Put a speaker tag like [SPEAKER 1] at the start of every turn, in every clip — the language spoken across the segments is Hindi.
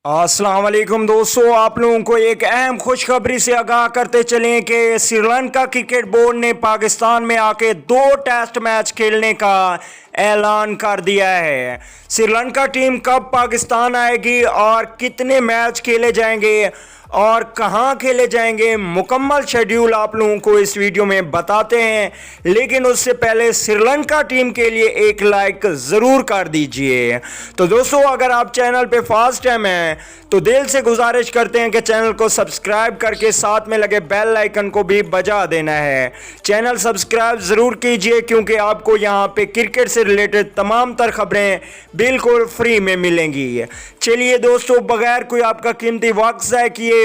[SPEAKER 1] अस्सलाम वालेकुम दोस्तों, आप लोगों को एक अहम खुशखबरी से आगाह करते चलें कि श्रीलंका क्रिकेट बोर्ड ने पाकिस्तान में आके 2 टेस्ट मैच खेलने का ऐलान कर दिया है। श्रीलंका टीम कब पाकिस्तान आएगी और कितने मैच खेले जाएंगे और कहां खेले जाएंगे, मुकम्मल शेड्यूल आप लोगों को इस वीडियो में बताते हैं। लेकिन उससे पहले श्रीलंका टीम के लिए एक लाइक ज़रूर कर दीजिए। तो दोस्तों, अगर आप चैनल पे फर्स्ट टाइम हैं तो दिल से गुजारिश करते हैं कि चैनल को सब्सक्राइब करके साथ में लगे बेल आइकन को भी बजा देना है। चैनल सब्सक्राइब ज़रूर कीजिए क्योंकि आपको यहाँ पे क्रिकेट से रिलेटेड तमाम तर खबरें बिल्कुल फ्री में मिलेंगी। चलिए दोस्तों, बगैर कोई आपका कीमती वक्त ज़ाय किए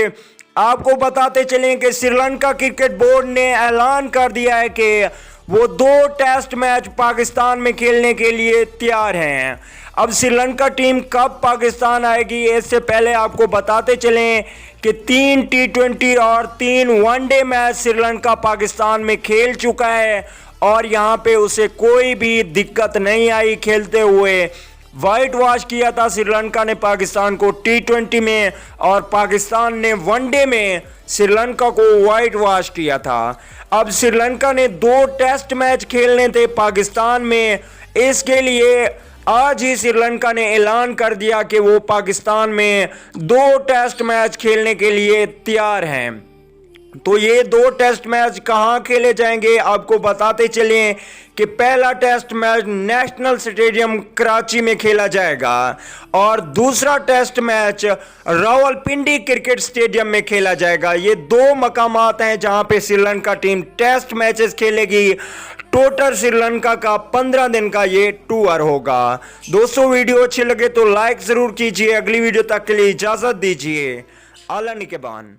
[SPEAKER 1] आपको बताते चलें कि श्रीलंका क्रिकेट बोर्ड ने ऐलान कर दिया है कि वो 2 टेस्ट मैच पाकिस्तान में खेलने के लिए तैयार हैं। अब श्रीलंका टीम कब पाकिस्तान आएगी, इससे पहले आपको बताते चलें कि 3 T20 और 3 वनडे मैच श्रीलंका पाकिस्तान में खेल चुका है और यहाँ पे उसे कोई भी दिक्कत नहीं आई खेलते हुए। वाइट वॉश किया था श्रीलंका ने पाकिस्तान को T20 में और पाकिस्तान ने वनडे में श्रीलंका को वाइट वॉश किया था। अब श्रीलंका ने 2 टेस्ट मैच खेलने थे पाकिस्तान में, इसके लिए आज ही श्रीलंका ने ऐलान कर दिया कि वो पाकिस्तान में 2 टेस्ट मैच खेलने के लिए तैयार हैं। तो ये 2 टेस्ट मैच कहाँ खेले जाएंगे आपको बताते चलें कि पहला test match national stadium Karachi में खेला जाएगा और दूसरा test match Rawalpindi cricket stadium में खेला जाएगा। ये 2 मकामात हैं जहां पे श्रीलंका टीम टेस्ट मैचेस खेलेगी। टोटल श्रीलंका का 15 दिन का ये टूर होगा। दोस्तों, वीडियो अच्छी लगे तो लाइक ज़रूर कीजिए। अगली वीडियो तक के लिए इजाज़त दीजिए। आला निकेबान।